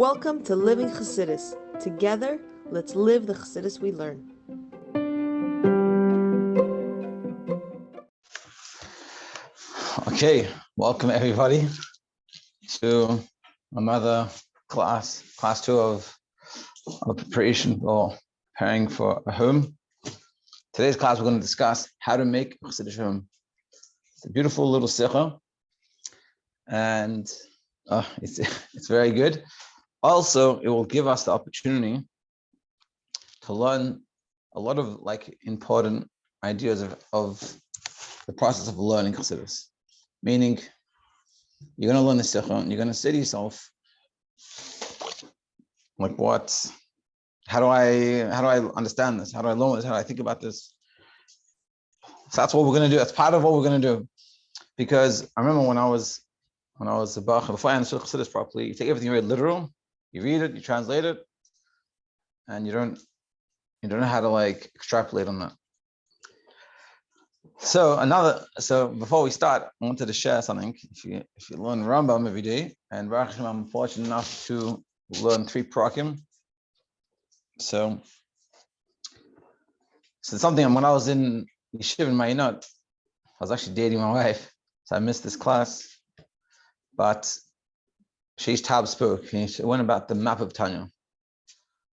Welcome to Living Chassidus. Together, let's live the Chassidus we learn. Okay, welcome everybody to another class 2 of preparation or preparing for a home. Today's class we're going to discuss how to make a chassidishe home. It's a beautiful little sikha, and it's very good. Also, it will give us the opportunity to learn a lot of important ideas of the process of learning chassidus. Meaning, you're going to learn the sikha and you're going to say to yourself, how do I understand this? How do I learn this? How do I think about this? So that's what we're going to do. That's part of what we're going to do. Because I remember when I was a bach, before I understood chassidus properly, you take everything very literal, you read it, you translate it, and you don't know how to extrapolate on that. So before we start, I wanted to share something. If you learn Rambam every day, and Ravkah Ram, I'm fortunate enough to learn 3 prakim. So something, when I was in Yeshiva in Mayinot, I was actually dating my wife, so I missed this class. But Sheish Tab spoke. He went about the map of Tanya.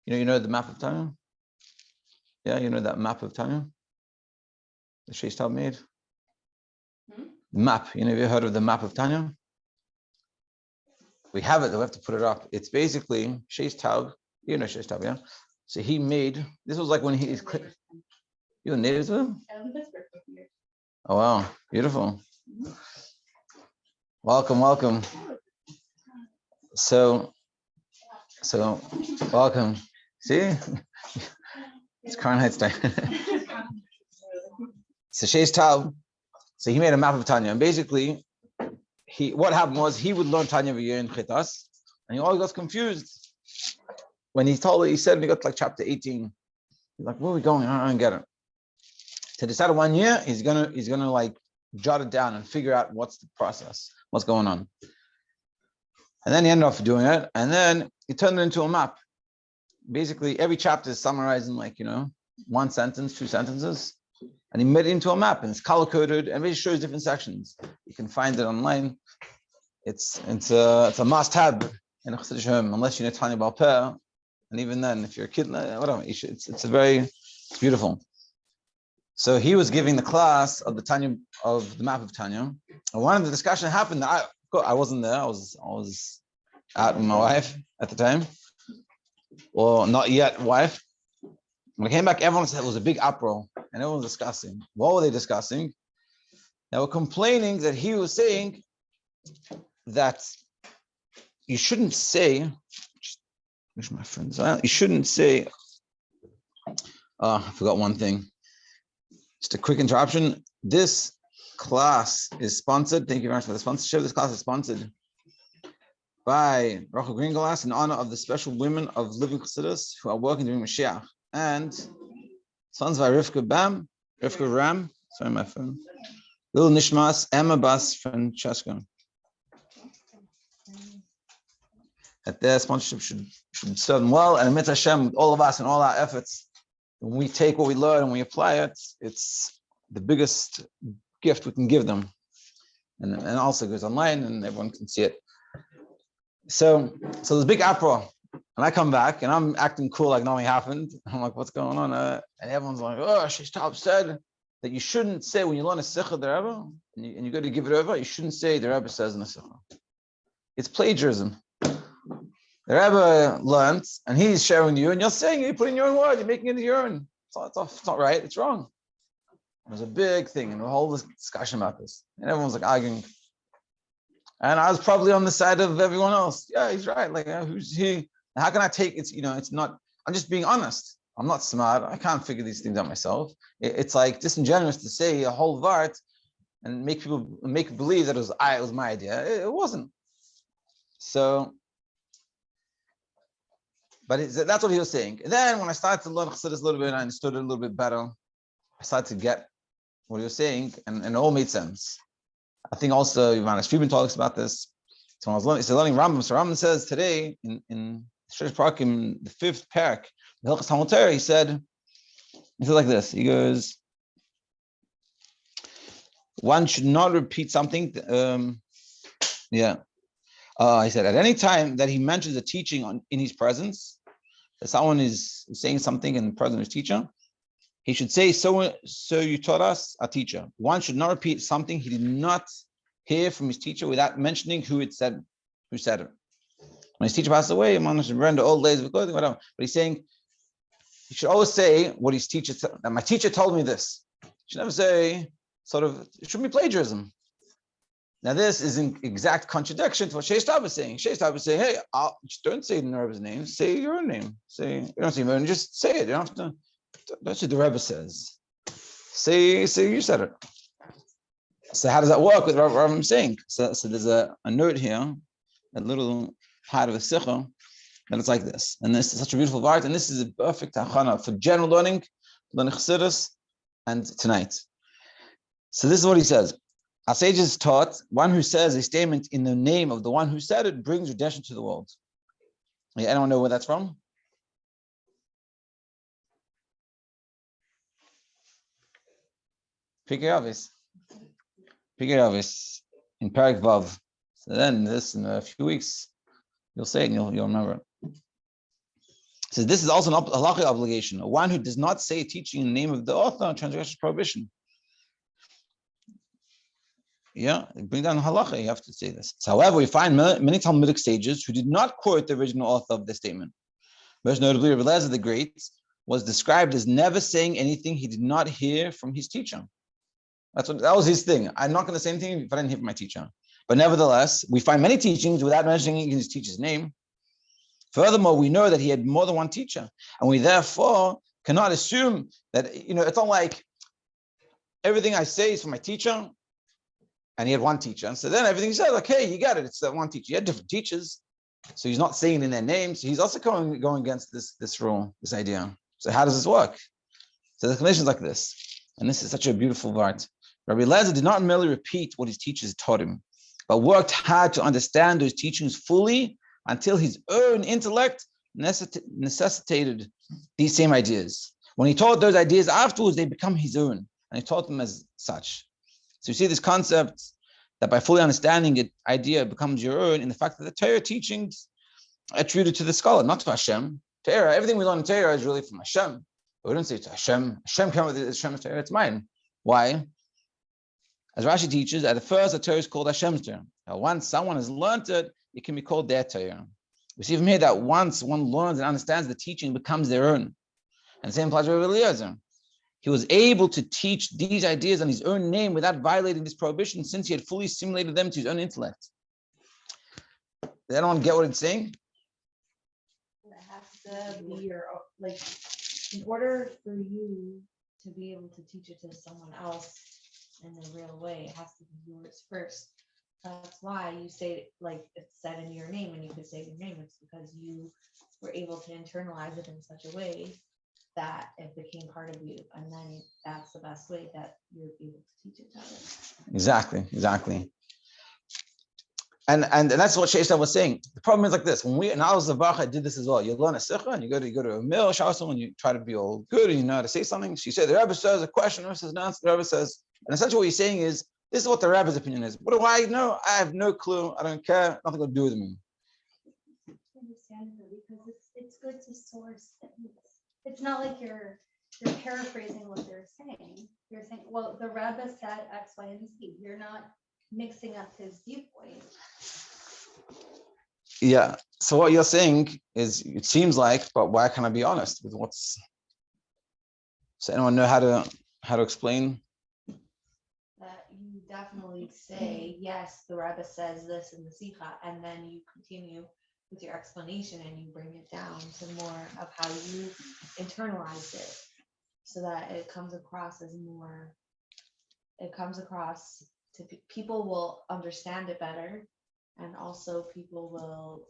You know the map of Tanya? Yeah, you know that map of Tanya? The Sheish Tab made? The map. Have you heard of the map of Tanya? We have it, we have to put it up. It's basically Sheish Tab. You know Sheish Tab, yeah? So he made, this was like when he's, you're native to him? Oh wow, beautiful. Welcome. So welcome. See? It's Crown Heights time. So Sheish Tab, so he made a map of Tanya, and basically, what happened was he would learn Tanya every year in Chitas, and he always got confused when he said when he got to chapter 18, he's like, where are we going? I don't get it. So he decided one year he's gonna jot it down and figure out what's the process, what's going on. And then he ended up doing it, and then he turned it into a map. Basically, every chapter is summarized in 1 sentence, 2 sentences, and he made it into a map, and it's color-coded, and it shows different sections. You can find it online. It's a must-have in a chassidishe home, unless you know Tanya Baal Peh, and even then, if you're a kid, whatever, it's beautiful. So he was giving the class of the map of Tanya, and one of the discussion happened that I wasn't there. I was out with my wife at the time, or not yet wife. When I came back, everyone said it was a big uproar, and everyone was discussing. What were they discussing? They were complaining that he was saying that you shouldn't say. Wish my friends. You shouldn't say. I forgot one thing. Just a quick interruption. This class is sponsored. Thank you very much for the sponsorship. This class is sponsored by Rochel Gringras in honor of the special women of Living Chassidus who are working during Moshiach, and sons by Ravkah Ram. Sorry, my phone. Little nishmas, Emma Bas Francesca. That their sponsorship should serve them well, and amidst Hashem, with all of us and all our efforts, when we take what we learn and we apply it, it's the biggest gift we can give them. And also goes online and everyone can see it. So there's a big uproar. And I come back and I'm acting cool like nothing happened. I'm like, what's going on? And everyone's like, oh, Sheish Tab said that you shouldn't say when you learn a sikha the Rebbe and you go to give it over, you shouldn't say the Rebbe says in a sikha. It's plagiarism. The Rebbe learned, and he's sharing you, and you're saying it, you put in your own word, you're making it your own. It's not right, it's wrong. It was a big thing, and a whole discussion about this. And everyone's arguing. And I was probably on the side of everyone else. Yeah, he's right. Who's he? How can I take it? It's not, I'm just being honest. I'm not smart. I can't figure these things out myself. It's disingenuous to say a whole vart and make believe that it was my idea. It wasn't. So, but that's what he was saying. And then when I started to learn chassidus a little bit, I understood it a little bit better. I started to get what he was saying, and it all made sense. I think also Ivana Friedman talks about this. So I was learning Rambam. So Rambam says today in Shresh Park in the 5th parak, the Hilchos Talmud Torah, he said like this. He goes, one should not repeat something. He said at any time that he mentions a teaching in his presence, that someone is saying something in the presence of his teacher, he should say, so you taught us, a teacher. One should not repeat something he did not hear from his teacher without mentioning who said it. When his teacher passed away, man should burn the old days of clothing, whatever. But he's saying you should always say what his teacher said. Now, my teacher told me this. You should never say it shouldn't be plagiarism. Now, this is in exact contradiction to what Sheish Tav is saying. Sheish Tav is saying, hey, don't say the Rebbe's name, say your own name. You don't say your own, just say it. You don't have to. That's what the Rebbe says. Say you said it. So how does that work with what I'm saying? So there's a note here, a little part of a sikha, and it's like this. And this is such a beautiful part, and this is a perfect hachana for general learning chassidus, and tonight. So this is what he says. Our sages taught, one who says a statement in the name of the one who said it brings redemption to the world. Anyone know where that's from? Pikei Avos in Parak Vav. So then this in a few weeks, you'll say it and you'll remember it. So this is also an halachic obligation. One who does not say teaching in the name of the author transgresses prohibition. Yeah, bring down halacha, you have to say this. So, however, we find many Talmudic sages who did not quote the original author of the statement. Most notably, Rabbi Eliezer the Great was described as never saying anything he did not hear from his teacher. That was his thing. I'm not going to say anything if I didn't hear from my teacher. But nevertheless, we find many teachings without mentioning his teacher's name. Furthermore, we know that he had more than one teacher, and we therefore cannot assume that, it's not like everything I say is from my teacher, and he had one teacher. And so then everything he said, okay, you got it. It's that one teacher. He had different teachers. So he's not saying in their names. He's also going against this rule, this idea. So how does this work? So the explanation is like this. And this is such a beautiful part. Rabbi Eliezer did not merely repeat what his teachers taught him, but worked hard to understand those teachings fully until his own intellect necessitated these same ideas. When he taught those ideas afterwards, they become his own, and he taught them as such. So you see this concept that by fully understanding it, idea becomes your own in the fact that the Torah teachings are attributed to the scholar, not to Hashem. Torah, everything we learn in Torah is really from Hashem. But we don't say to Hashem. Hashem came with Hashem's Torah, it's mine. Why? As Rashi teaches, at first the Torah is called Hashem's Torah. Now, once someone has learned it, it can be called their Torah. We see from here that once one learns and understands the teaching, it becomes their own. And the same applies to Rabbi Eliezer. He was able to teach these ideas on his own name without violating this prohibition, since he had fully assimilated them to his own intellect. Does anyone get what it's saying? It has to be in order for you to be able to teach it to someone else in a real way, it has to be yours first. That's why you say, it's said in your name, and you could say your name. It's because you were able to internalize it in such a way that it became part of you, and then that's the best way that you're able to teach it to others. Exactly. And that's what Sheish was saying. The problem is like this: and I was the Ravkah did this as well. You learn a sikha, and you go to a mill, shower someone, you try to be all good, and you know how to say something. She said the Rebbe says a question, the Rebbe says an answer, the Rebbe says, and essentially what he's saying is, this is what the Rebbe's opinion is. What do I know? I have no clue. I don't care. Nothing to do with me. Understandable, because it's good to source things. It's not like you're paraphrasing what they're saying. You're saying, well, the Rebbe said X, Y, and Z. You're not mixing up his viewpoint. Yeah. So what you're saying is, it seems like, but why can't I be honest with what's? Does anyone know how to explain? That you definitely say, yes, the Rebbe says this in the Sikha, and then you continue with your explanation and you bring it down to more of how you internalize it, so that it comes across to people will understand it better, and also people will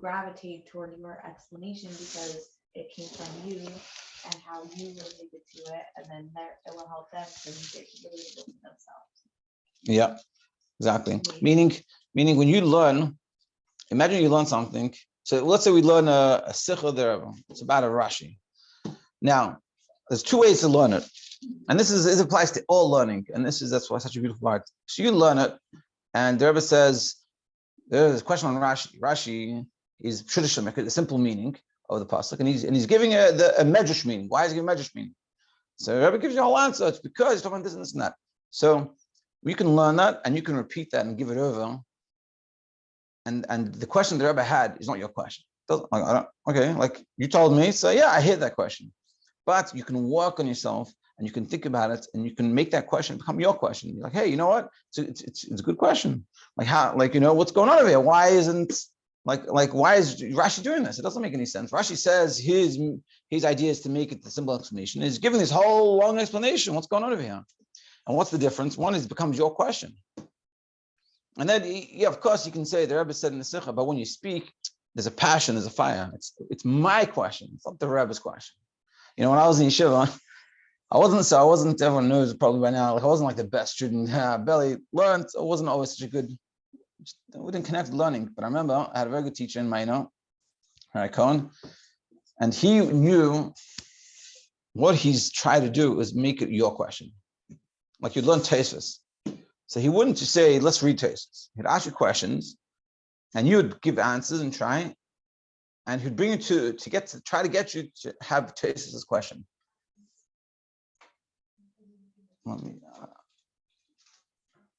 gravitate toward your explanation because it came from you and how you related to it, and then it will help them because they relate it to themselves. Yeah, exactly. Meaning Meaning when you learn, imagine you learn something. So let's say we learn a Sikha there. It's about a Rashi. Now, there's two ways to learn it. And this applies to all learning. And that's why it's such a beautiful part. So you learn it, and the Rebbe says, there's a question on Rashi. Rashi is traditional, a simple meaning of the pasuk, and he's giving a medrash meaning. Why is he giving a medrash meaning? So the Rebbe gives you a whole answer. It's because he's talking about this and this and that. So you can learn that, and you can repeat that and give it over. And the question the Rebbe had is not your question. Okay, like you told me, so yeah, I hear that question. But you can work on yourself, and you can think about it, and you can make that question become your question. You're like, hey, you know what? It's a good question. Like how, like, you know, what's going on over here? Why isn't why is Rashi doing this? It doesn't make any sense. Rashi says his idea is to make it the simple explanation. He's giving this whole long explanation. What's going on over here? And what's the difference? One is it becomes your question. And then, yeah, of course, you can say the Rebbe said in the Sikha, but when you speak, there's a passion, there's a fire. It's my question. It's not the Rebbe's question. You know, when I was in yeshiva, I wasn't, everyone knows probably by now, like I wasn't like the best student. I barely learned. I wasn't always such a good, we didn't connect with learning. But I remember I had a very good teacher in Maino, Rabbi Cohen, and he knew what he's trying to do is make it your question. Like you'd learn Tosfos. So he wouldn't just say, let's read Tosfos. He'd ask you questions, and you would give answers and try, and he'd bring you to try to get you to have Tosfos' question. Do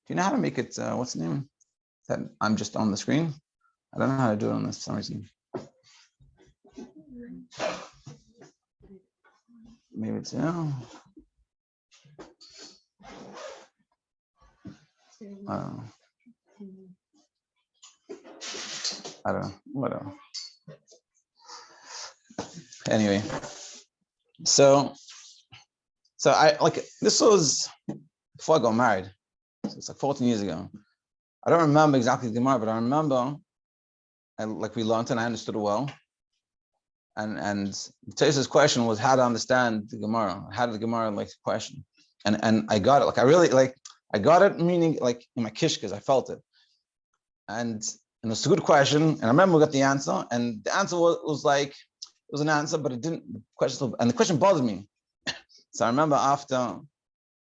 you know how to make it, what's the name? That I'm just on the screen? I don't know how to do it on this for some reason. Maybe it's, I don't know, whatever. Anyway, so I like, this was before I got married. So it's like 14 years ago. I don't remember exactly the Gemara, but I remember, we learned it and I understood it well. And Tosfos' question was how to understand the Gemara. How did the Gemara like the question? And I got it. Like I really I got it, meaning like in my kishkas, I felt it. And it's a good question. And I remember we got the answer, and the answer was like, it was an answer, but it didn't, the question bothered me. So I remember after,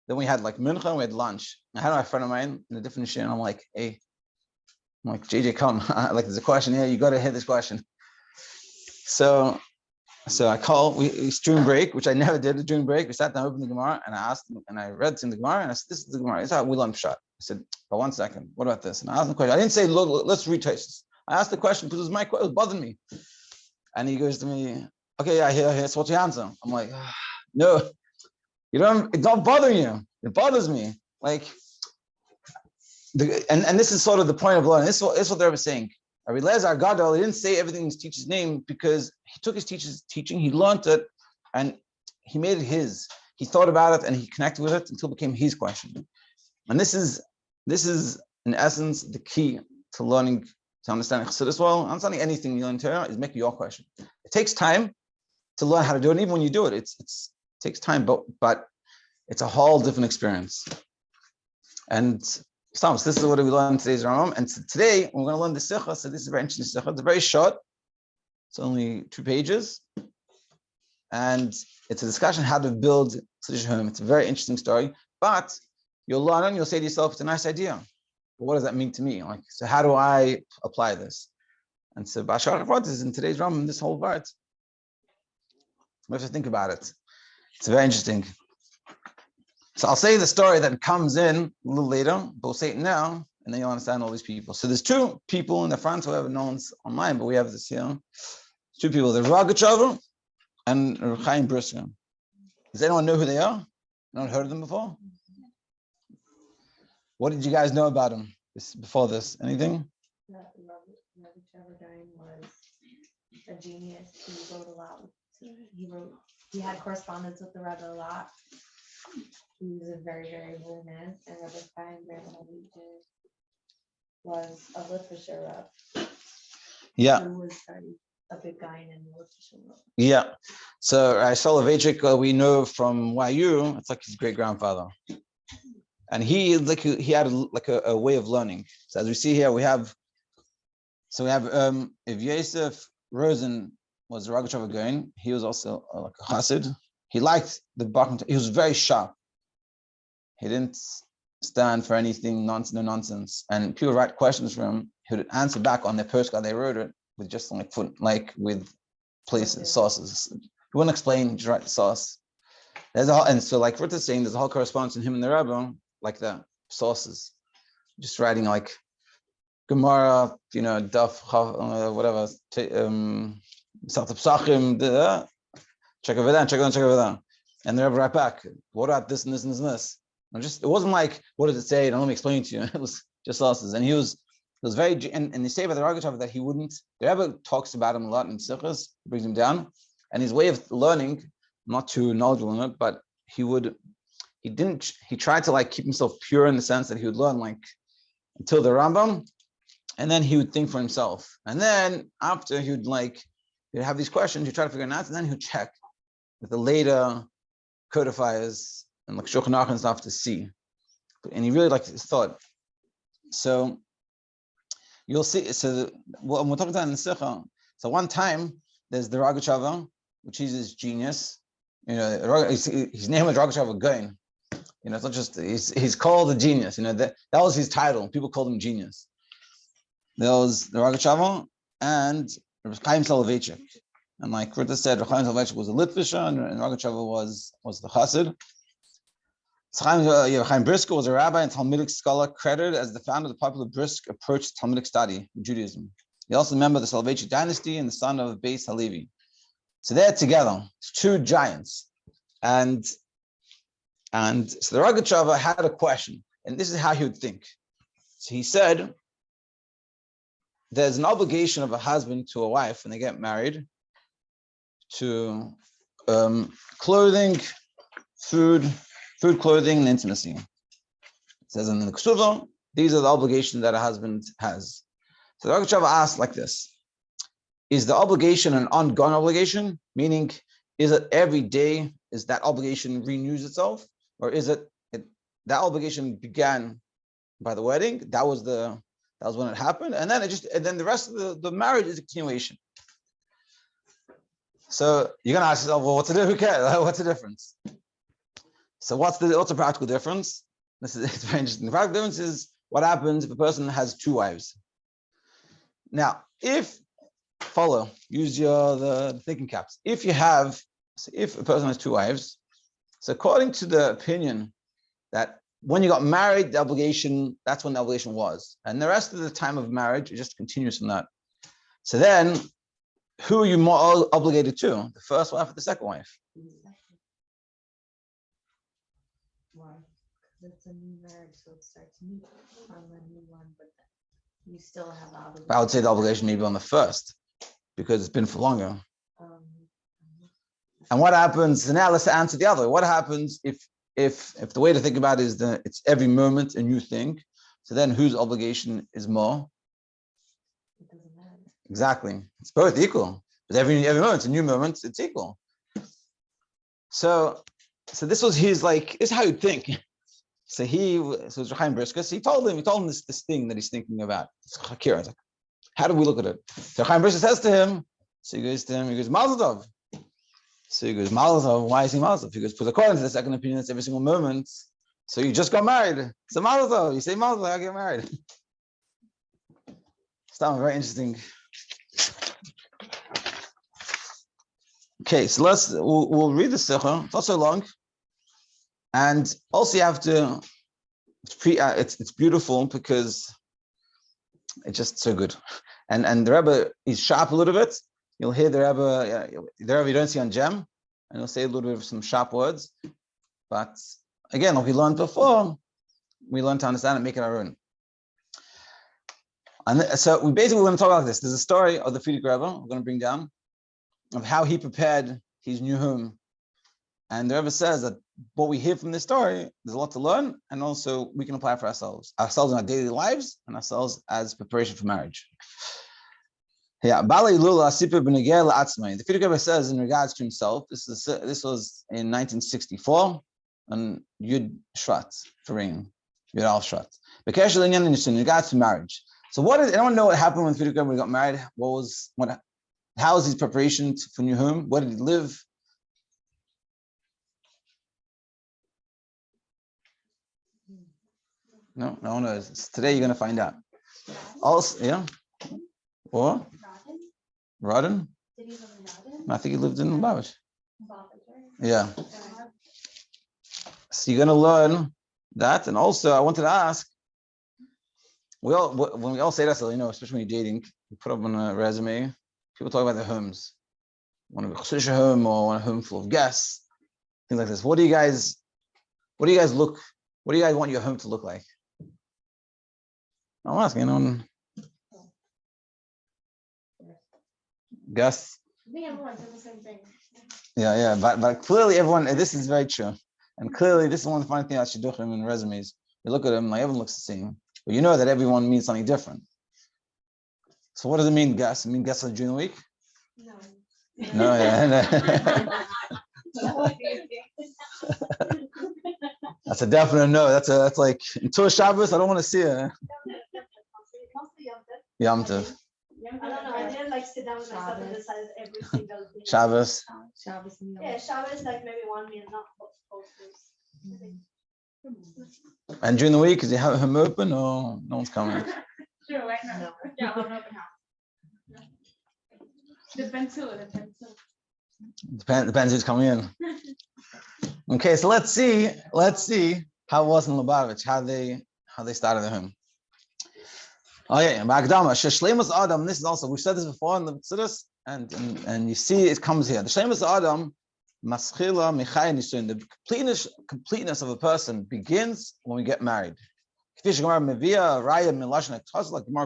then we had like mincha, and we had lunch. I had my friend of mine in a different shit, and I'm like, hey, JJ, come. Like there's a question here, you got to hit this question. So I called, it's during break, which I never did during break. We sat down, opened the Gemara, and I asked him, and I read in the Gemara, and I said, this is the Gemara. This is how we learn Pshat. I said, but 1 second, what about this? And I asked him the question. I didn't say, look, let's read Tosfos. I asked the question because it was bothering me. And he goes to me, okay, yeah, here. So what's your answer? I'm like, no, you don't, it's not bothering you. It bothers me. Like, and this is sort of the point of learning. This is what they were saying. Rabbi Eliezer Gadol, he didn't say everything in his teacher's name because he took his teacher's teaching, he learned it, and he made it his. He thought about it and he connected with it until it became his question. And this is in essence the key to learning, to understanding chassidus well. Understanding anything you learn in Torah is make your question. It takes time to learn how to do it. And even when you do it, it takes time, but it's a whole different experience. And Thomas, this is what we learned in today's Ram. And today we're going to learn the Sikha. So this is a very interesting Sikha. It's very short. It's only 2 pages. And it's a discussion how to build chassidishe home. It's a very interesting story. But you'll learn and you'll say to yourself, it's a nice idea. But what does that mean to me? Like, so how do I apply this? And so Bashar is in today's Ram, this whole part. We have to think about it. It's very interesting. So I'll say the story that comes in a little later, but we'll say it now, and then you'll understand all these people. So there's 2 people in the front, whoever no one's online, but we have this here. 2 people, there's Ravkah Ram and Rochel Gringras. Does anyone know who they are? Anyone heard of them before? What did you guys know about them before this? Anything? Ravkah Ram was a genius. He wrote a lot. He had correspondence with the Rebbe a lot. He was a very, very holy man, and Ravkah Ram was a literature Rebbe. Yeah. Who was a big guy in the literature Rebbe. Yeah. So Soloveitchik, we know from YU, it's like his great grandfather. And he had a way of learning. So as we see here, we have if Yosef Rosen was a Ravkah Ram, he was also like a chassid. He liked the Bakum. He was very sharp. He didn't stand for anything no nonsense. And people write questions for him. He would answer back on their postcard. They wrote it with just with places, sauces. He wouldn't explain, just write the sauce. And so like Ruth is saying, there's a whole correspondence in him and the Rebbe, like the sauces. Just writing like Gemara, Daf, whatever, Sat Psachim, check over there. And the Rebbe right back, what about this and this and this and this? It wasn't like, what does it say? Let me explain to you. It was just sauces. And he was very, and they say about the Ravkah that he wouldn't, the Rebbe talks about him a lot in Sichos, brings him down. And his way of learning, not too knowledgeable in it, but he tried to like keep himself pure in the sense that he would learn like until the Rambam, and then he would think for himself. And then after he'd have these questions, he'd try to figure it out, and then he'd check with the later codifiers and like Shulchan Aruch and stuff to see. And he really liked his thought. So you'll see, we're talking about in the Sikha. So one time there's the Ravkah, which is his genius. His name was Ravkah Ram. It's not just he's called a genius. That was his title. People called him genius. There was the Ravkah and Chaim Soloveitchik. And like Rita said, Chaim Soloveitchik was a Litvisha, and Ravkah was the Chassid. Chaim Brisker was a rabbi and Talmudic scholar, credited as the founder of the popular brisk approach to Talmudic study in Judaism. He also a member of the Soloveitchik dynasty and the son of Weiss Halevi. So they're together, two giants. And so the Ravkah had a question, and this is how he would think. So he said, there's an obligation of a husband to a wife when they get married to clothing, food, clothing, and intimacy. It says in the Ksuvah, these are the obligations that a husband has. So the Ravkah asked like this: is the obligation an ongoing obligation? Meaning, is it every day? Is that obligation renews itself, or is it that obligation began by the wedding? That was when it happened, and then the rest of the marriage is a continuation. So you're gonna ask yourself, well, what's the difference? So what's the practical difference? It's very interesting. The practical difference is what happens if a person has two wives. Now, use the thinking caps. If a person has two wives, so according to the opinion that when you got married, that's when the obligation was. And the rest of the time of marriage, it just continues from that. So then, who are you more obligated to? The first wife or the second wife? Why? Because it's a new marriage, so it starts new on the new one, but you still have the obligation. I would say the obligation may be on the first, because it's been for longer. And what happens? So now let's answer the other. What happens if the way to think about it is that it's every moment a new thing? So then whose obligation is more? It doesn't matter. Exactly. It's both equal. But every moment, it's a new moment, it's equal. So this was his this is how he'd think. So it was Chaim Brisker. So he told him this thing that he's thinking about. It's Chakira. Like, how do we look at it? So Chaim Brisker says to him, he goes, Mazel Tov. So he goes, Mazel Tov. Why is he Mazel Tov? He goes, because according to the second opinion, it's every single moment. So you just got married. So Mazel Tov. You say Mazel Tov, I get married. It's very interesting. Okay, so we'll read the Sikha. It's not so long. And also you have to, it's beautiful because it's just so good. And the Rebbe is sharp a little bit. You'll hear the Rebbe you don't see on Gem, and he'll say a little bit of some sharp words. But again, like we learned before, we learn to understand and make it our own. And so we're going to talk about this. There's a story of the Frierdiker Rebbe we're going to bring down of how he prepared his new home. And the Rebbe says that what we hear from this story, there's a lot to learn, and also we can apply it for ourselves in our daily lives, and ourselves as preparation for marriage. Yeah, the Frierdiker Rebbe says in regards to himself, this was in 1964 on Yud Shvat for rain. You're all shut. In regards to marriage. So what is, anyone know what happened when Ravkah Ram got married? How was his preparation for new home? Where did he live? No one knows. Today you're going to find out. Also, yeah. Or? Rodden? Did he live in Rodden? I think he lived in Lubavitch. Lubavitch. Yeah. So you're going to learn that. And also, I wanted to ask, when we all say that, so, especially when you're dating, you put up on a resume, people talk about their homes. Want a chassidishe home or want a home full of guests, things like this. What do you guys want your home to look like? I'm asking, guests. I think everyone said the same thing. Yeah, but clearly everyone, this is very true. And clearly this is one of the funny things about shidduchim and resumes. You look at them, like everyone looks the same. But you know that everyone means something different. So what does it mean, guests? It mean guests during the week? No. No, yeah. That's a definite no. That's like until Shabbos, I don't want to see it. Yom Tov. I don't know. I didn't like sit down with myself and decide every single thing. Shabbos. Shabbos meal. Yeah, Shabbos like maybe 1 meal, not posters. And during the week, is you have him open or no one's coming? Sure, why not? No. Yeah, I'll open house. Depends who. Depends who's coming in. Okay, so let's see how it was in Lubavitch, how they started their home. Oh yeah, Bagdama, Shleimus Adam. This is also, we've said this before in the Chassidus, and you see it comes here. The Shleimus Adam, Maschila Michai Nisuin. The completeness of a person begins when we get married. Like Gemara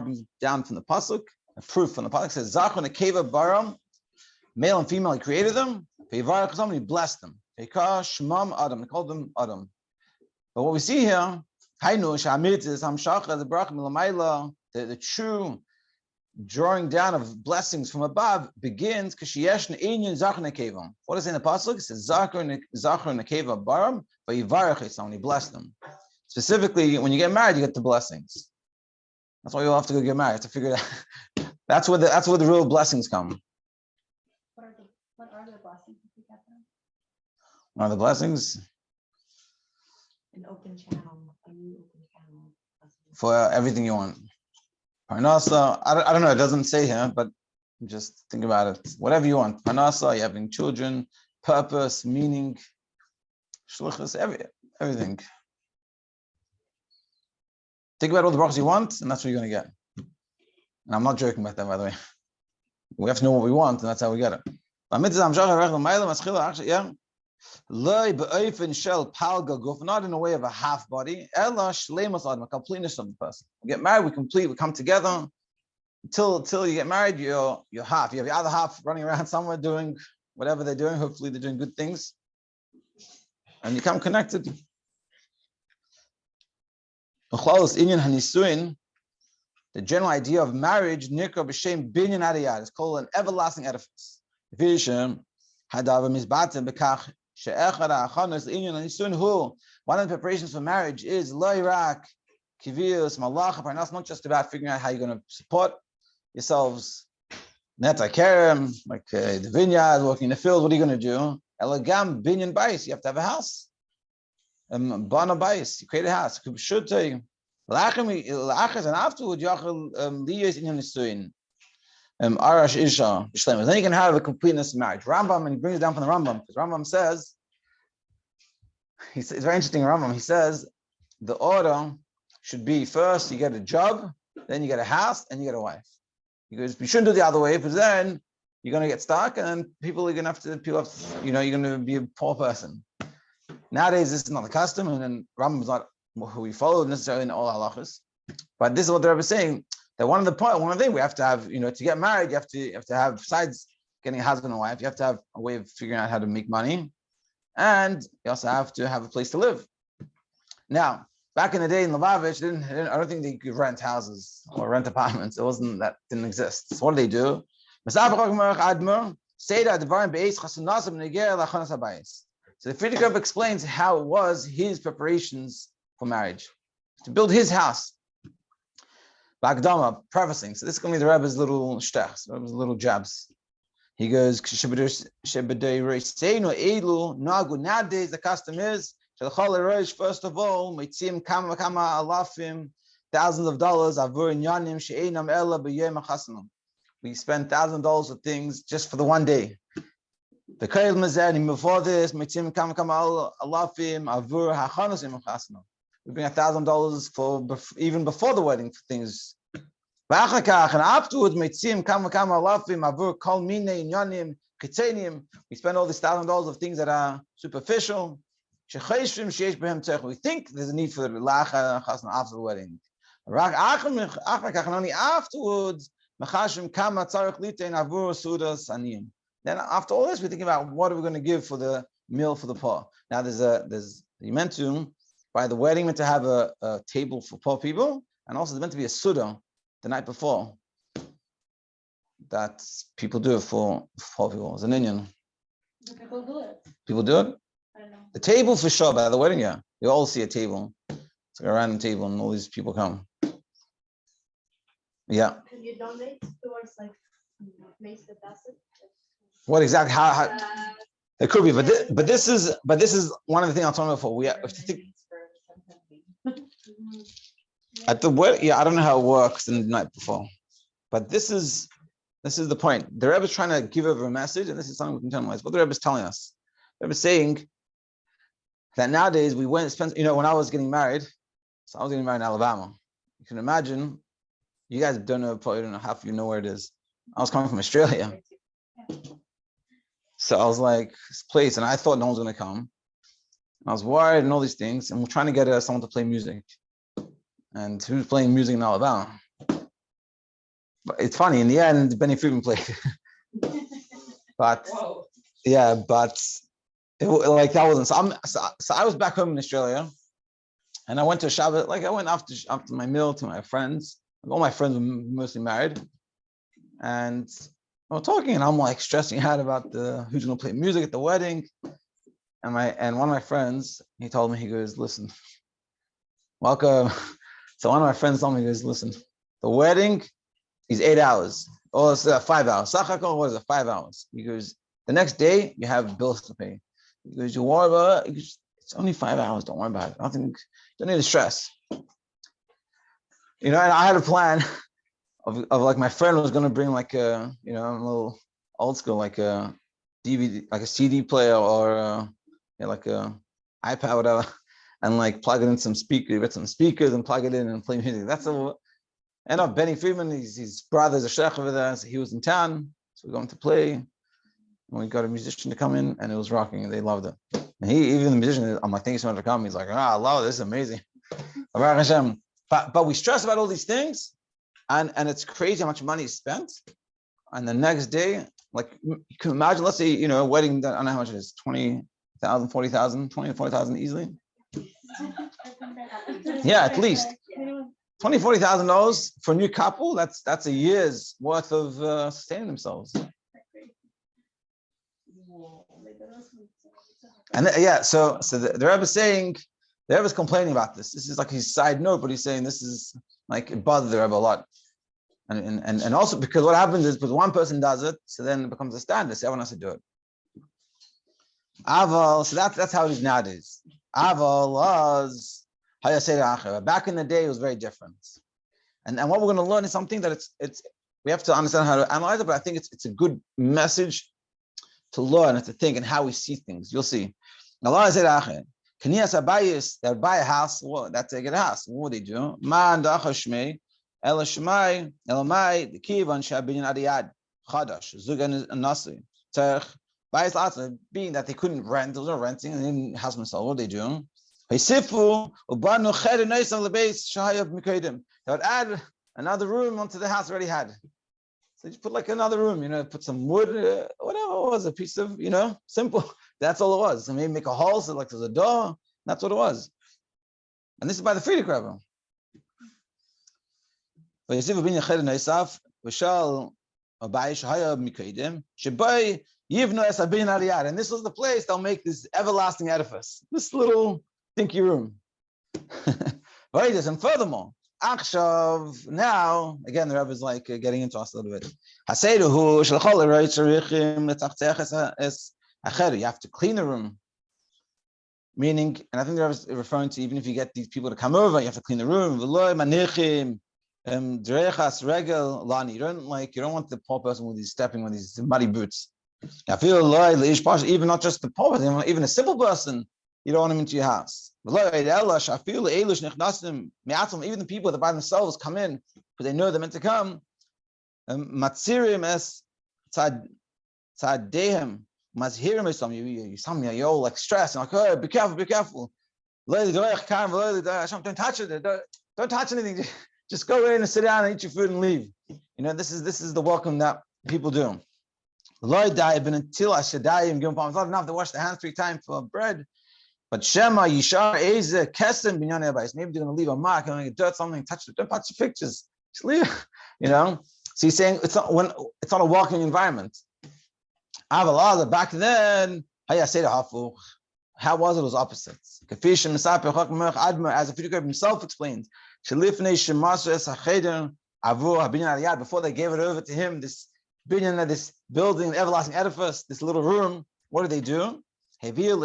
brings down from the pasuk, a proof from the pasuk says, Zachon Akeva Baram, male and female, he created them. He blessed them. He called them Adam. But what we see here, the true drawing down of blessings from above begins because what does it in the pasuk? It says Zachor Nekeva Baram, but he blessed them. Specifically, when you get married, you get the blessings. That's why you have to go get married to figure it out. That's where the real blessings come. What are the blessings if we get them? One of the blessings An open channel. A new open channel. for everything you want. Parnasa, I don't know, it doesn't say here, but just think about it. Whatever you want. Parnasa, you're having children, purpose, meaning, shluchus, everything. Think about all the brachas you want, and that's what you're going to get. And I'm not joking about that, by the way. We have to know what we want, and that's how we get it. Yeah. Not in a way of a half body. A completeness of the person. We get married, we come together. Until you get married, you're half. You have your other half running around somewhere doing whatever they're doing. Hopefully they're doing good things. And you come connected. The general idea of marriage, is called an everlasting edifice. One of the preparations for marriage is not just about figuring out how you're going to support yourselves, like the vineyard, working in the field. What are you going to do? You have to have a house. Bana Weiss, you create a house. And afterward, Arash Isha, then you can have a completeness of marriage. Rambam, and he brings it down from the Rambam, because Rambam says, it's very interesting, Rambam, he says, the order should be first you get a job, then you get a house, and you get a wife. Because you shouldn't do the other way, because then you're going to get stuck, and then you're going to be a poor person. Nowadays, this is not the custom, and then Rambam is not who we follow necessarily in all halachas. But this is what the Rebbe is saying. That one of the things we have to have, to get married, you have to have, besides getting a husband and wife, you have to have a way of figuring out how to make money, and you also have to have a place to live. Now, back in the day in Lubavitch, I don't think they could rent houses or rent apartments. Didn't exist. So what do they do? So the Ravkah Ram explains how it was his preparations for marriage. to build his house. Bagdama, prefacing. So this is going to be the Rebbe's little shtachs, the Rebbe's little jabs. He goes, nowadays the custom is, first of all, thousands of dollars. We spend $1,000 for things just for the one day. The Kail Mazani before this, we bring $1,000 for even before the wedding for things. And afterwards, we spend all this $1,000 of things that are superficial. We think there's a need for the after the wedding. Only afterwards, then after all this, we're thinking about what are we going to give for the meal for the poor. Now you meant to, by the wedding, meant to have a table for poor people, and also there's meant to be a suda the night before that people do it for poor people. It's an Indian. People do it. People do it? I don't know. The table for sure, by the wedding, yeah. You all see a table. It's like a random table, and all these people come. Yeah. Can you donate towards like place the basket? What exactly? How it could be, but this is one of the things I'm talking about. For we have to think at the wedding. Yeah, I don't know how it works the night before, but this is the point. The Rebbe is trying to give over a message, and this is something we can internalize. What the Rebbe is telling us, the Rebbe is saying that nowadays we went and spent. When I was getting married, so I was getting married in Alabama. You can imagine. You guys probably don't know half of you know where it is. I was coming from Australia. So I was like, this place, and I thought no one's going to come. And I was worried and all these things, and we're trying to get someone to play music. And who's playing music in Alabama? But it's funny, in the end, Benny Friedman played. But, yeah, but that wasn't. So I was back home in Australia, and I went to a Shabbat, I went after my meal to my friends. All my friends were mostly married. And we're talking, and I'm like stressing out about who's going to play music at the wedding. And one of my friends, he told me, he goes, listen, welcome. So one of my friends told me, he goes, listen, the wedding is 8 hours. Or it's 5 hours. Sachakol, what is it? 5 hours. He goes, the next day you have bills to pay. He goes, you worry about it? He goes, it's only 5 hours. Don't worry about it. Don't need to stress. And I had a plan of like my friend was going to bring like a little old school, like a DVD, like a CD player or like a iPad, whatever, and like plug it in some speakers, get some speakers and plug it in and play music. That's a end up Benny Friedman, his brother's a sheikh over there, so he was in town, so we're going to play. And we got a musician to come in, and it was rocking, and they loved it. And even the musician, I'm like, thank you so much for coming. He's like, I love it, this is amazing. But we stress about all these things, and it's crazy how much money is spent. And the next day, like you can imagine, let's say, a wedding that I don't know how much it is, 20,000, 40,000, 20 to 40,000 easily. Yeah, at least $20,000, $40,000 for a new couple. That's a year's worth of sustaining themselves. And so the Rebbe is saying, the Rebbe is complaining about this. This is like his side note, but he's saying this is like it bothers the Rebbe a lot. And also because what happens is because one person does it, so then it becomes a standard, so everyone has to do it. Aval, so that's how it is nowadays. Aval was back in the day, it was very different. And what we're going to learn is something that it's we have to understand how to analyze it, but I think it's a good message to learn and to think and how we see things. You'll see. Allah said, Kanias Abayis, they buy a house. Well, that's a good house. What do they do? Man dachashmei, ela shmai, elamai, the kivan shabin adiyad, chadash, zugan nasi, terch, buys lots of being that they couldn't rent, there was no renting, and they didn't house themselves. What do they do? Haysifu, ubanu cheder neisam lebes shahayav mikadim. They would add another room onto the house already had. So you put like another room, put some wood, whatever it was, a piece of, simple. That's all it was. So maybe make a hole so like there's a door. That's what it was. And this is by the Friedrich Rebbe. And this was the place they'll make this everlasting edifice. This little dinky room. And furthermore, Akshav, now, again, the Rebbe is like getting into us a little bit. You have to clean the room. Meaning, and I think the Rebbe is referring to even if you get these people to come over, you have to clean the room. You don't want the poor person with these stepping with these muddy boots. I feel even not just the poor person, even a simple person, you don't want him into your house. Even the people that by themselves come in because they know they're meant to come. Matzirim es tzaddehem mazhirim esam. You're all like stressed and like, oh, be careful, be careful. Don't touch it. Don't touch anything. Just go in and sit down and eat your food and leave. You know, this is the welcome that people do. It's not enough to wash their hands 3 times for bread. But Shema Yishar Eze Kesem Binyan Ebayis. Maybe they're going to leave a mark, they're going to dirt something, touch it, don't touch the pictures. Just leave. You know? So he's saying it's not a walking environment. Back then, how was it? It was opposites. As the Frierdiker himself explained, before they gave it over to him, this binyan, this building, everlasting edifice, this little room, what did they do? Children,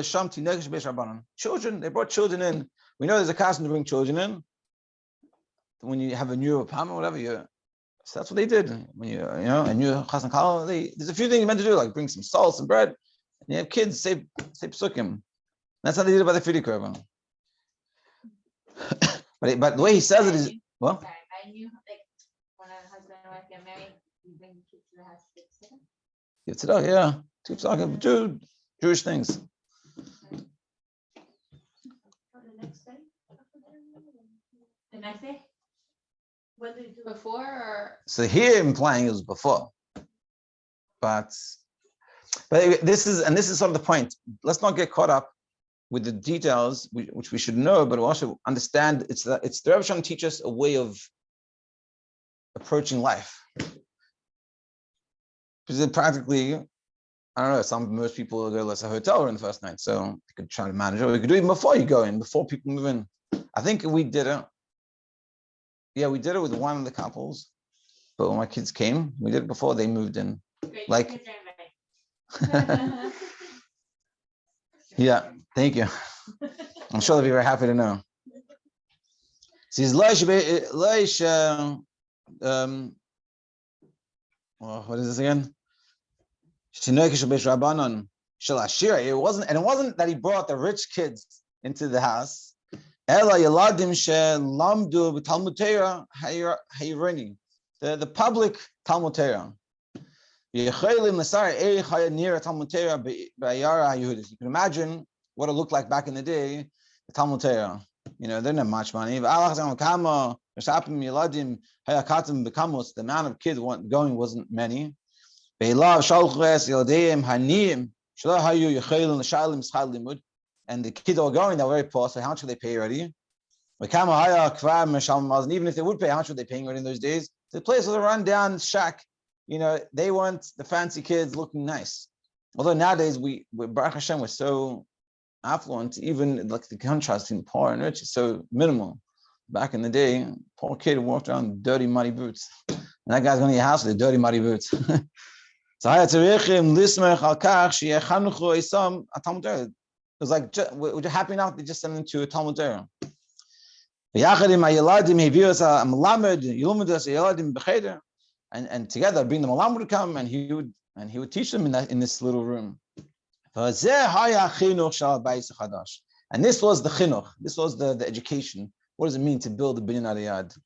they brought children in. We know there's a custom to bring children in. When you have a new apartment, whatever, so that's what they did. When a new chassan kala, there's a few things you're meant to do, like bring some salt, some bread, and you have kids, say psukim. That's how they did it by the Frierdiker. But the way he says it is, well, I knew like when a husband and wife get married, you bring the kids to the house to sit. yeah. Keep talking Jewish things. The next day? What did they do before or? So here implying it was before. But this is sort of the point. Let's not get caught up with the details, which we should know, but also understand it's the Rebbe trying to teach us a way of approaching life. Because practically, I don't know, most people go to a hotel room the first night, so you could try to manage it. We could do it even before you go in, before people move in. I think we did it. Yeah, we did it with one of the couples, but when my kids came, we did it before they moved in. Great, like, yeah, thank you. I'm sure they'll be very happy to know. Says what is this again? It wasn't that he brought the rich kids into the house. The public Talmud Torah. You can imagine what it looked like back in the day, the Talmud Torah. They didn't have much money. The amount of kids going wasn't many. And the kids that were going, they were very poor, so how much would they pay already? And even if they would pay, how much were they paying already in those days? The place was a run-down shack. They weren't the fancy kids looking nice. Although nowadays, Baruch Hashem, we're so affluent, even like the contrast between poor and rich is so minimal. Back in the day, poor kid walked around with dirty, muddy boots. And that guy's going to your house with dirty, muddy boots. So it was like, we're happy now they just sent them to a Talmud Torah. And together, bring them along would come, and he would teach them in this little room. And this was the chinuch. This was the education. What does it mean to build the binyan aliyad?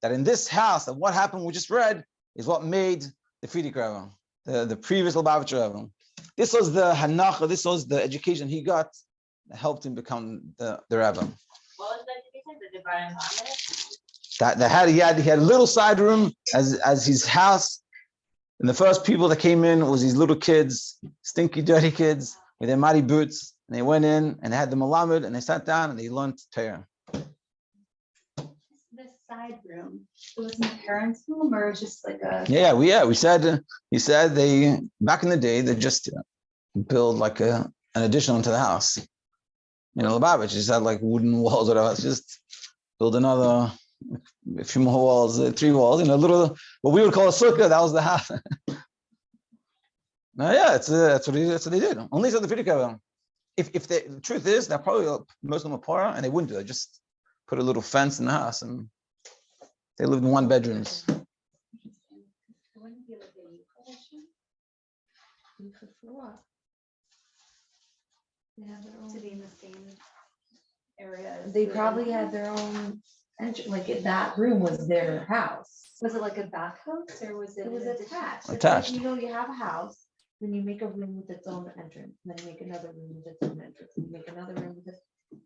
That in this house, that what happened we just read is what made the Frierdiker Ram, the previous Lubavitcher Ram. This was the hanacha. This was the education he got that helped him become the Rebbe. What was the education? Did they buy him He had a little side room as his house. And the first people that came in was these little kids, stinky, dirty kids with their muddy boots. And they went in and they had the malamed and they sat down and they learned Torah. This side room, it was my parents' room, or just like a? We said. He said they back in the day they just build like an addition onto the house. Lubavitch just had like wooden walls or whatever. It's just build a few more walls, 3 walls, a little, what we would call a sukkah, that was the house. No, yeah, that's what they did. Only so the Frierdiker. If the truth is that probably most of them are poor and they wouldn't do that. Just put a little fence in the house and they lived in 1 bedrooms. They have their own. To be in the same area. as They the- probably had their own entrance, like that room was their house. Was it like a back house or was it? It was an addition? attached. It's like, Attached. you have a house, then you make a room with its own entrance, and then you make another room with its own entrance, and you make another room with it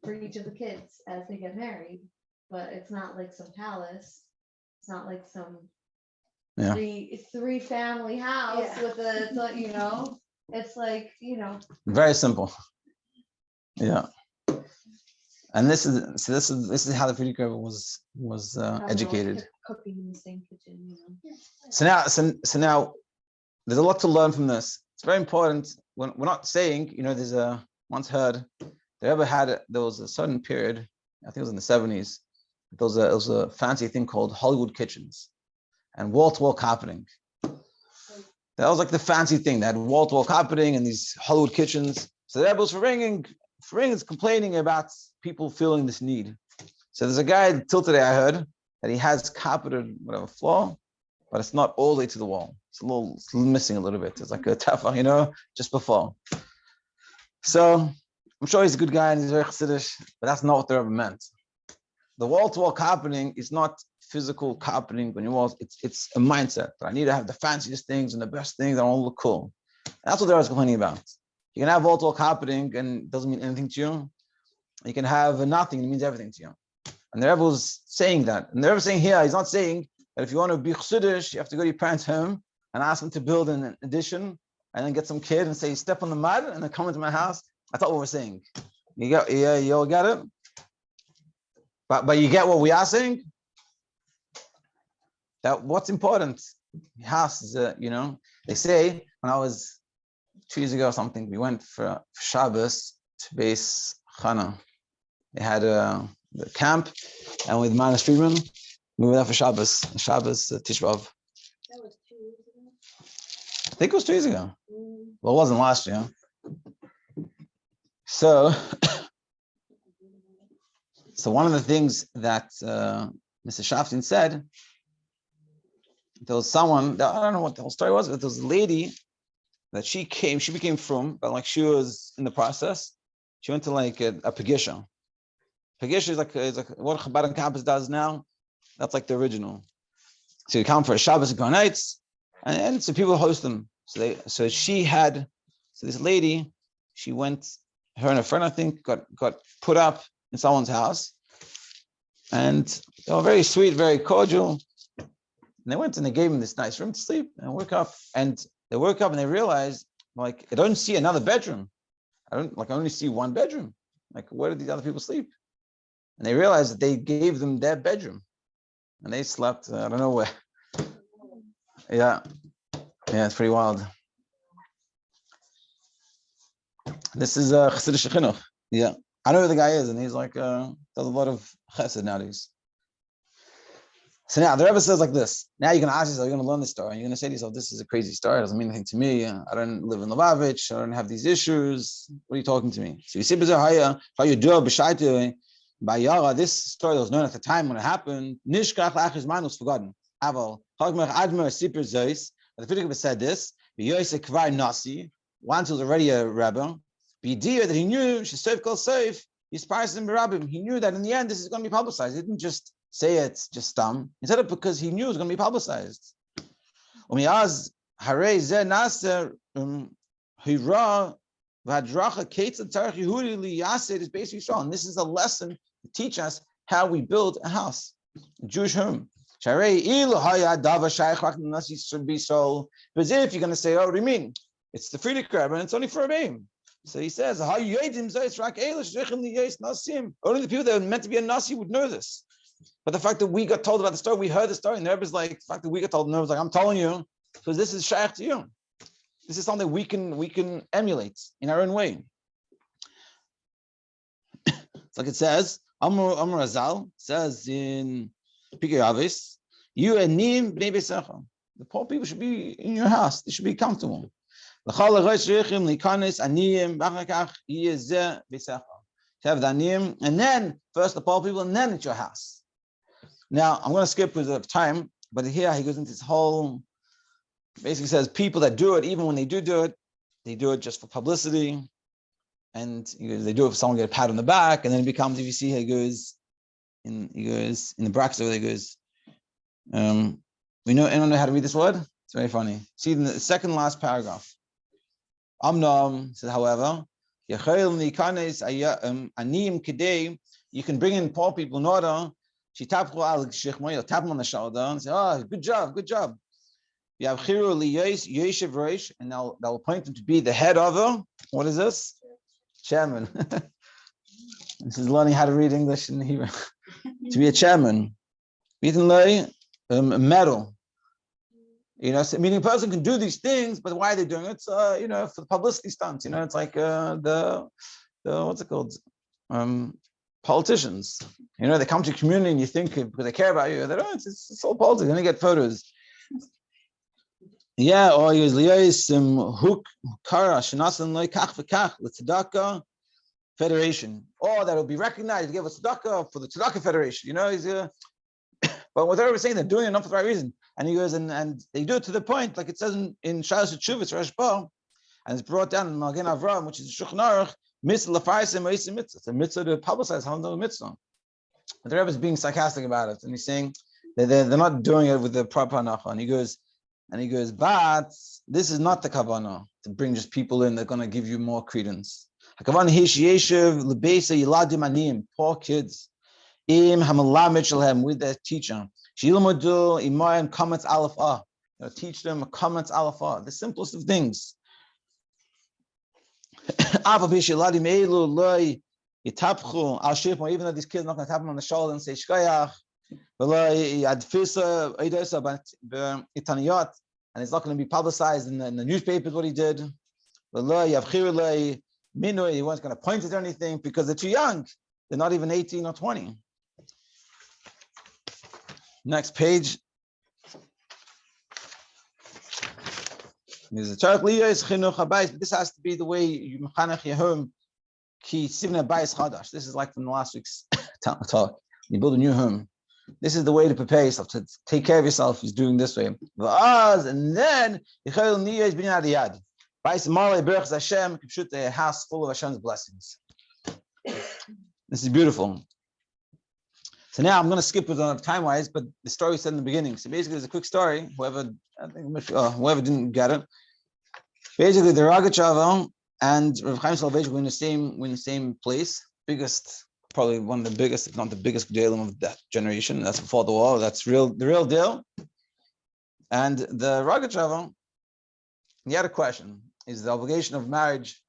for each of the kids as they get married. But it's not like some palace. It's not like some Yeah. three family house Yeah. with a, it's like, Very simple. Yeah. And this is how the Frierdiker was educated. Cooking in the same kitchen, So now there's a lot to learn from this. It's very important. When we're not saying, there's once heard there was a certain period, I think it was in the 70s, there was a fancy thing called Hollywood kitchens and wall-to-wall carpeting. That was like the fancy thing. They had wall-to-wall carpeting and these Hollywood kitchens. So the Rebbe was is complaining about people feeling this need. So there's a guy till today I heard that he has carpeted whatever floor, but it's not all the way to the wall. It's missing a little bit. It's like a tafa, just before. So I'm sure he's a good guy and he's very chassidishe, but that's not what the Rebbe meant. The wall-to-wall carpeting is not physical carpeting on your walls. It's a mindset that I need to have the fanciest things and the best things that all look cool. That's what the Rebbe is complaining about. You can have wall-to-wall carpeting and it doesn't mean anything to you. You can have nothing, it means everything to you. And the Rebbe was saying that. And the Rebbe is saying here, he's not saying that if you want to be chassidishe, you have to go to your parents' home and ask them to build an addition and then get some kid and say, step on the mud and then come into my house. That's not what we're saying. You all get it? But you get what we are saying? That what's important? House is, they say when I was 2 years ago or something, we went for Shabbos to base Chana. They had the camp, and with Man Streetman, we were there for Shabbos Tisha B'Av. That was 2 years ago. I think it was 2 years ago. Well, it wasn't last year. So one of the things that Mr. Shaftin said, there was someone that, I don't know what the whole story was, but there was a lady that she became from, but like she was in the process. She went to like a Pagisha. Pagisha is like what Chabad on campus does now. That's like the original. So you come for a Shabbos and go nights, and so people host them. So this lady, she went, her and a friend, I think, got put up in someone's house, and they were very sweet, very cordial. And they went and they gave him this nice room to sleep and woke up. And they woke up and they realized, like, I don't see another bedroom. I only see one bedroom. Like, where did these other people sleep? And they realized that they gave them their bedroom. And they slept, I don't know where. Yeah, it's pretty wild. This is chassidishe chinuch. Yeah, I know who the guy is, and he's like, does a lot of chesed nowadays. So now the Rebbe says like this. Now you're going to ask yourself, you're going to learn this story, and you're going to say to yourself, this is a crazy story. It doesn't mean anything to me. I don't live in Lubavitch. I don't have these issues. What are you talking to me? So you see, how you do by Yara, this story was known at the time when it happened. Nishkach la'achis man was forgotten. Aval hagmach admer sipir zeis. The Frierdiker said this. B'yoyse kvar nasi. Once he was already a Rebbe. B'idiyah that he knew she saved kol safe. He's parson b'rabbim. He knew that in the end this is going to be publicized. He didn't just say it just He said it because he knew it was going to be publicized. Umiaz harei zeh naser hira v'hadracha ketzad tzarich Yehudi liyaseh is basically strong. This is a lesson to teach us how we build a house, a Jewish home. Sharei ilu haya dava shaykh nasi should be so. But if you're going to say, oh, what do you mean? It's the Frierdiker and it's only for a name. So he says, only the people that are meant to be a nasi would know this. But the fact that we got told about the story, we heard the story, and the Rebbe is like, the fact that we got told, and the Rebbe is like, I'm telling you, because this is shaykh to you. This is something we can emulate in our own way. It's like it says, Amr Azal says in Pikei Avos, you and Nim bnei beisecha. The poor people should be in your house. They should be comfortable. To have the aniyim, and then first the poor people, and then it's your house. Now I'm going to skip because of time, but here he goes into this whole. Basically says people that do it, even when they do it, they do it just for publicity, and they do it for someone to get a pat on the back, and then it becomes. If you see, he goes in the brackets over there. He goes. Anyone know how to read this word? It's very funny. See in the second last paragraph. Amnam says, however, you can bring in poor people in order. She tap them on the shoulder and say, "Oh, good job." You have and they'll appoint him to be the head of a. What is this? Chairman. This is learning how to read English in Hebrew. To be a chairman. A medal. So, meaning a person can do these things, but why are they doing it? It's, for the publicity stunts. It's like the what's it called? Politicians. They come to your community and you think because they care about you, that it's all politics. They're gonna get photos. Yeah, or he was hook kara shinasan loy kach v'kach l'tzedakah federation, or that will be recognized to give a tzedakah for the tzedakah federation. But what they're saying, they're doing it not for the right reason. And he goes, and they do it to the point, like it says in Shalos Tshuvos, Rashba, and it's brought down in Magen Avram, which is Shulchan Aruch, mitzvah l'farsim ma'asim mitzvah. It's a mitzvah to publicize how the mitzvah. But the Rebbe is being sarcastic about it, and he's saying that they're not doing it with the proper hanacha. And he goes, but this is not the kavanah to bring just people in. They're going to give you more credence. Kavanah yeshiv lebeisa yiladim aniyim, poor kids. With their teacher. Teach them comments alpha, the simplest of things. Even though these kids are not going to tap them on the shoulder and say shkoyach, and it's not going to be publicized in the newspapers what he did. He wasn't going to point it or anything because they're too young. They're not even 18 or 20. Next page. There's a child. This has to be the way you mechanech your home. Ki sivna bayis chadash. This is like from the last week's talk. You build a new home. This is the way to prepare yourself, to take care of yourself. Is doing this way. And then bayis malay berachas Hashem. Shoot a house full of Hashem's blessings. This is beautiful. So now I'm going to skip it on time-wise, but the story said in the beginning. So basically, it's a quick story. Whoever didn't get it. Basically, the Ravkah Ram and Ravkah Ram were in the same place. Probably one of the biggest, if not the biggest, gedolim of that generation. That's before the war. That's the real deal. And the Ravkah Ram, he had a question: is the obligation of marriage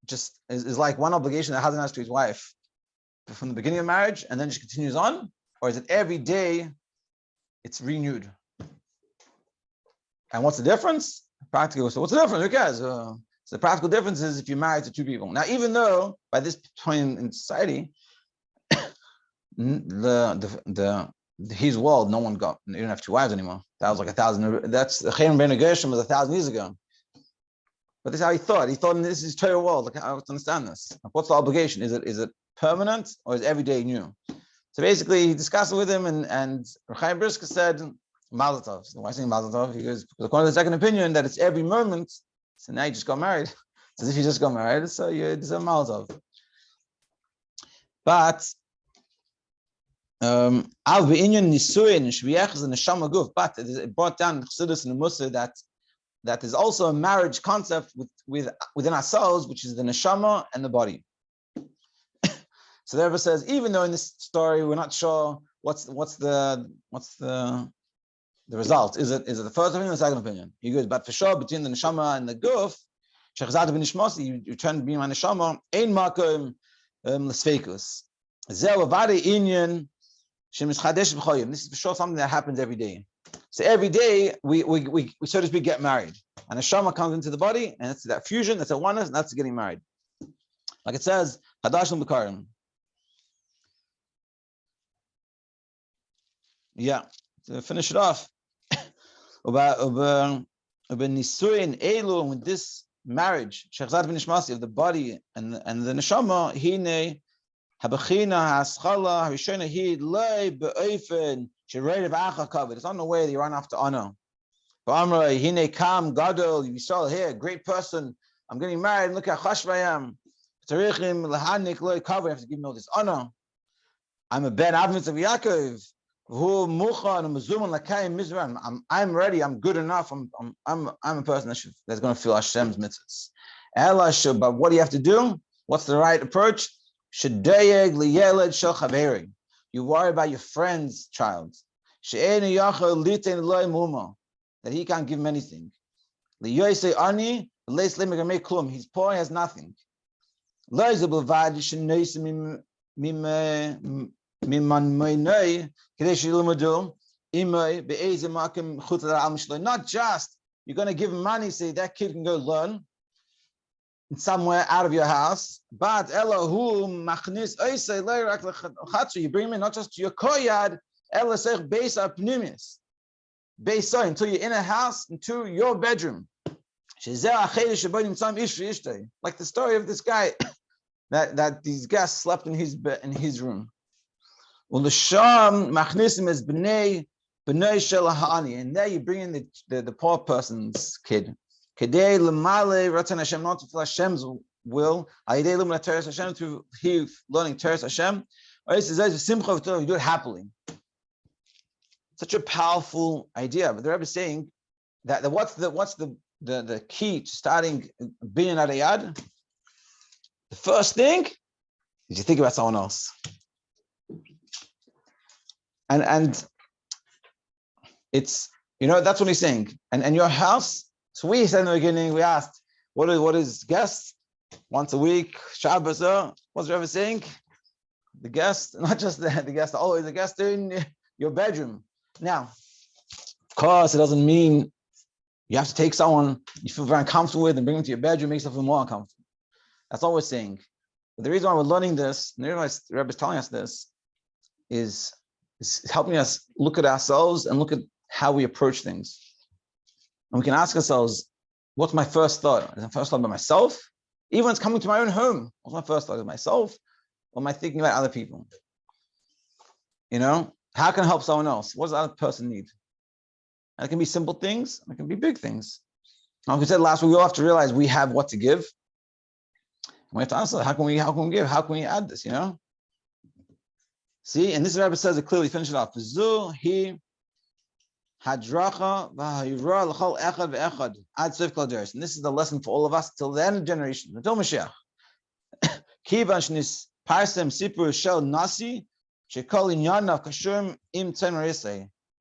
just is like one obligation that a husband has to his wife from the beginning of marriage and then just continues on, or is it every day it's renewed? And what's the difference? Practical. So what's the difference? Who cares? So the practical difference is if you're married to two people. Now, even though by this point in society, his world, no one got. You don't have two wives anymore. That was like 1,000. That's the Chaim Ben Gershom was 1,000 years ago. But this is how he thought. He thought this is Torah world. Like, I have to understand this. Like, what's the obligation? Is it permanent or is every day new? So basically, he discussed it with him, and Chaim Brisker said, Mazel Tov. So why is he saying Mazel Tov? He goes, because according to the second opinion, that it's every moment. So now you just got married. It's as if you just got married, so you deserve Mazel Tov. But it brought down chassidus and the Musa that there's also a marriage concept within ourselves, which is the neshama and the body. So the Rebbe says, even though in this story we're not sure what's the result. Is it the first opinion or the second opinion? He goes, but for sure between the neshama and the guf, you turn to be my neshama, ein makom l'sveikus. Zeh v'vadei inyan shemischadeshes b'choyim. This is for sure something that happens every day. So every day we so to speak get married, and a neshama comes into the body, and it's that fusion, that's a oneness, and that's getting married. Like it says, Hadashim B'karim. Yeah, to finish it off. About nisuin elu, with this marriage, shechzad v'nishmasi, of the body and the neshama, hine habachina haschala harishona hi lei beofen shereid v'acha kavod. It's on the way that you run after honor. Ba'amrei hine kam gadol, you saw here, great person. I'm getting married. And look how chash I am. Tzarichim lahanik lei kavod. I have to give me all this honor. I'm a ben avnitz of Yaakov. I'm ready. I'm good enough. I'm a person that's going to feel Hashem's mitzvahs. But what do you have to do? What's the right approach? You worry about your friend's child. That he can't give him anything. He's poor, he has nothing. Not just you're going to give him money, say that kid can go learn somewhere out of your house, but you bring him in not just to your koyad, until you're in a house, into your bedroom. Like the story of this guy that these guests slept in his bed, in his room. And there you bring in the poor person's kid. Not to fulfill Hashem's will, through learning Teres Hashem, you do it happily. Such a powerful idea. But the Rebbe is saying that what's the key to starting being at a yad? The first thing is you think about someone else. And it's, that's what he's saying. And your house, so we said in the beginning, we asked, what is guests? Once a week, Shabbos, what's the Rebbe saying? The guest, not just the guest, always the guest in your bedroom. Now, of course, it doesn't mean you have to take someone you feel very uncomfortable with and bring them to your bedroom, make yourself feel more uncomfortable. That's all we're saying. But the reason why we're learning this, and the reason why the Rebbe is telling us this, is helping us look at ourselves and look at how we approach things. And we can ask ourselves, what's my first thought? Is my first thought about myself? Even when it's coming to my own home, what's my first thought? Is myself? Or am I thinking about other people? How can I help someone else? What does the other person need? And it can be simple things, and it can be big things. Like we said last week, we all have to realize we have what to give. And we have to answer, how can we give? How can we add this, See, and this Rabbi says it clearly, finish it off. And this is the lesson for all of us till the end of the generation, until Moshiach.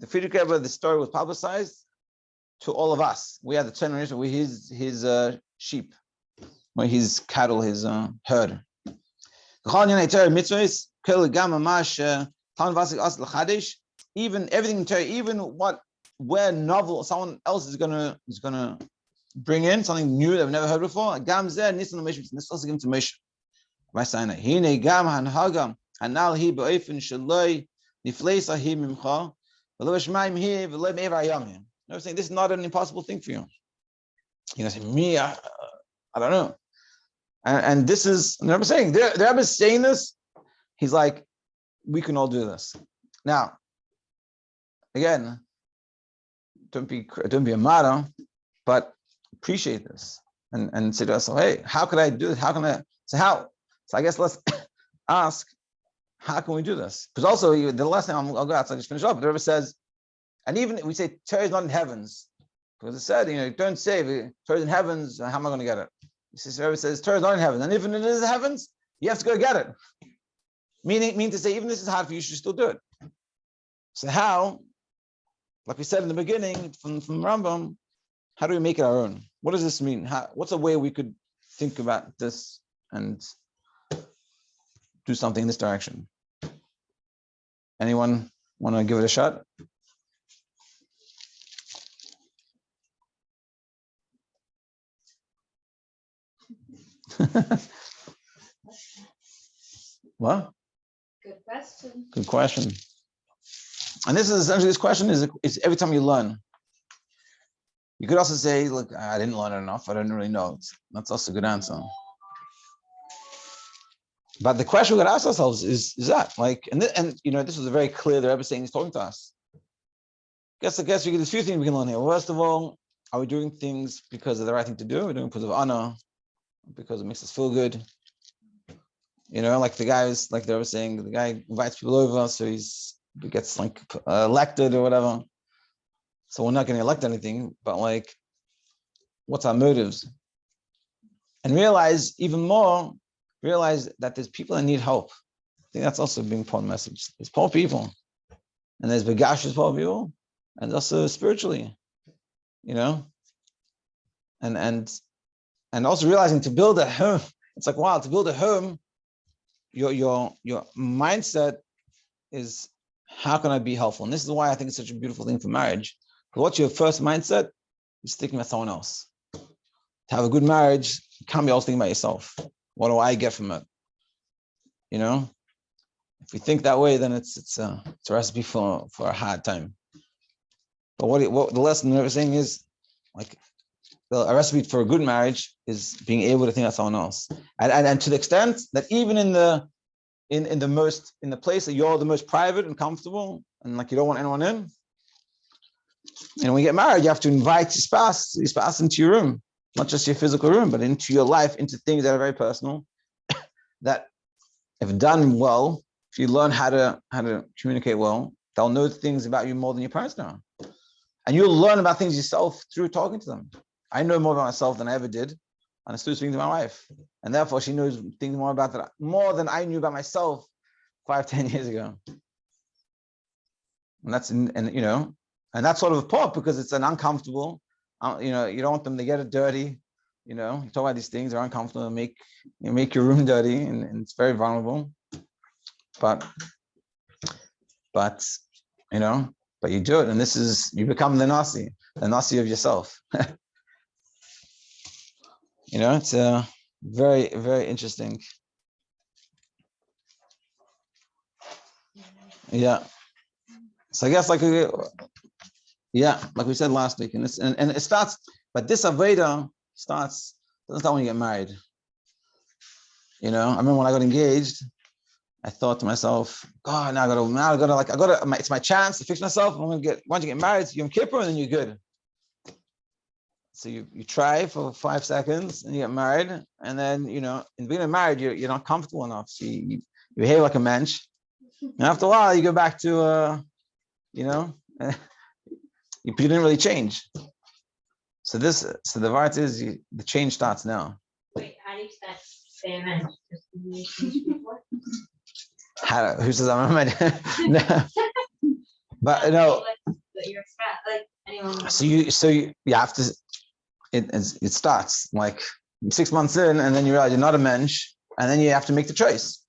The Friedrich Rebbe, the story was publicized to all of us. We had the 10 generations with his sheep, his cattle, his herd. Even everything in Torah, even where novel someone else is gonna bring in something new that we've never heard before. This also given to Moshe. Saying this is not an impossible thing for you. You're gonna say, me, I don't know. And this is, and I'm saying, the Rebbe is saying this, he's like, we can all do this. Now, again, don't be a martyr, but appreciate this and say to us, hey, how could I do this? How can I? So I guess let's ask, how can we do this? Because also the last time I'll go out, so I just finish up. The Rebbe says, and even we say Torah is not in heavens, because it said, don't say Torah is in heavens. How am I going to get it? The Rebbe says Torah is not in heaven, and even if it is in heavens, you have to go get it. Meaning to say, even this is hard for you, you should still do it. So how, like we said in the beginning from Rambam, how do we make it our own? What does this mean? What's a way we could think about this and do something in this direction? Anyone want to give it a shot? What? Good question. Good question. And this is essentially, this question is every time you learn. You could also say, look, I didn't learn it enough. I don't really know. That's also a good answer. But the question we got to ask ourselves is that like, and this was a very clear, the Rabbi saying he's talking to us. I guess there's a few things we can learn here. Well, first of all, are we doing things because of the right thing to do? We're doing it because of honor, because it makes us feel good. Like the guys, like they were saying, the guy invites people over, so he gets like elected or whatever. So we're not going to elect anything, but like, what's our motives? And realize that there's people that need help. I think that's also a big important message. There's poor people, and there's begashus poor people, and also spiritually, and also realizing to build a home. It's like, wow, to build a home, your mindset is, how can I be helpful? And this is why I think it's such a beautiful thing for marriage. Because what's your first mindset? You're thinking about someone else. To have a good marriage, you can't be always thinking about yourself. What do I get from it? If you think that way, then it's a recipe for a hard time. But what the lesson we're saying is, like, a recipe for a good marriage is being able to think about someone else, and to the extent that even in the place that you're the most private and comfortable, and like you don't want anyone in. And when you get married, you have to invite your spouse into your room, not just your physical room, but into your life, into things that are very personal. That, if done well, if you learn how to communicate well, they'll know things about you more than your parents know, and you'll learn about things yourself through talking to them. I know more about myself than I ever did, and I still speaking to my wife, and therefore she knows things more than I knew about myself 5-10 years ago. And that's and that's sort of a part, because it's an uncomfortable. You don't want them to get it dirty. You talk about these things, they're uncomfortable, and make your room dirty, and it's very vulnerable. But you do it, and you become the nasi of yourself. It's a very, very interesting. Yeah. So I guess like we said last week, and it starts, but this Aveda doesn't start when you get married. I remember when I got engaged, I thought to myself, God, now I gotta, it's my chance to fix myself. Once you get married, it's Yom Kippur, and then you're good. So you try for 5 seconds, and you get married, and then in being married, you're not comfortable enough. So you behave like a mensch, and after a while, you go back to you didn't really change. So the part is the change starts now. Wait, how do you say a mensch? Who says I'm a mensch? No. But no. You're like anyone. So you have to. It starts like 6 months in, and then you realize you're not a mensch, and then you have to make the choice.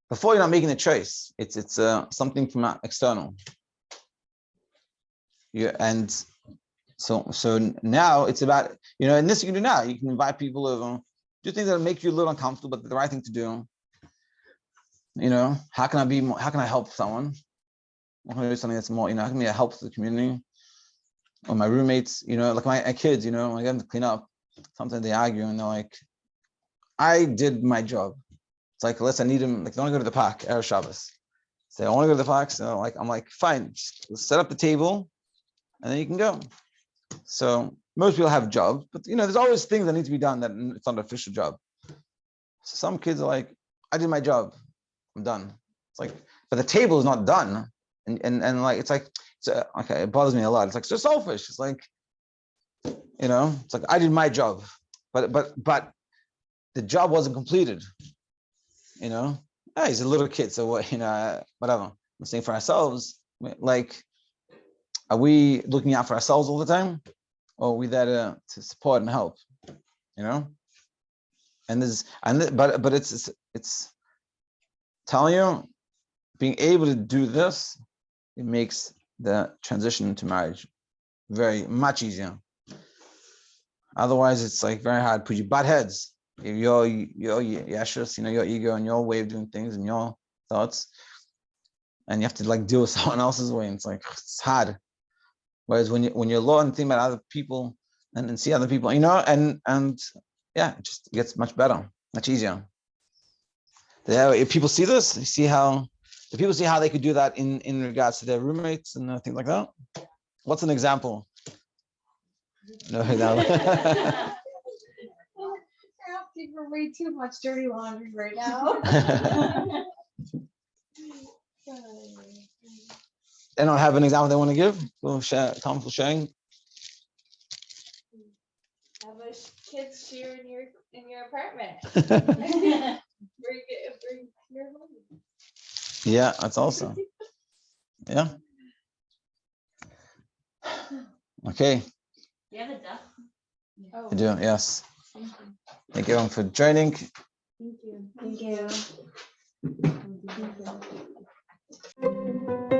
Before, you're not making the choice. It's something from external. And so now it's about, and this you can do now. You can invite people over, do things that make you a little uncomfortable, but the right thing to do. How can I help someone? How can I do something that's more, how can I help the community? Or my roommates, like my kids, when I get them to clean up, sometimes they argue, and they're like, I did my job. It's like, unless I need them, like, they want to go to the park, Erev Shabbos. So I want to go to the park, so I'm like, fine, just set up the table, and then you can go. So most people have jobs, but there's always things that need to be done that it's not an official job. So some kids are like, I did my job, I'm done. It's like, but the table is not done, and like, it's like, okay, it bothers me a lot. It's like, so selfish. It's like, it's like, I did my job, but the job wasn't completed. He's a little kid, so what? Whatever. I'm saying for ourselves, like, are we looking out for ourselves all the time, or are we there to support and help? And but it's telling you, being able to do this, it makes the transition into marriage very much easier. Otherwise, it's like very hard. Put you butt heads. Your yeshus, your ego, and your way of doing things, and your thoughts, and you have to like deal with someone else's way, and it's hard. Whereas when you're alone and think about other people and see other people, and yeah, it just gets much better, much easier. If people see this, you see how the people see how they could do that in regards to their roommates and things like that. What's an example? No. asking for way too much dirty laundry right now. They don't have an example they want to give? Tom for sharing? Have a kids share in your apartment. Bring your home. Yeah, that's awesome. Yeah. Okay. You have a duck? Oh. I do, yes. Thank you everyone for joining. Thank you. Thank you.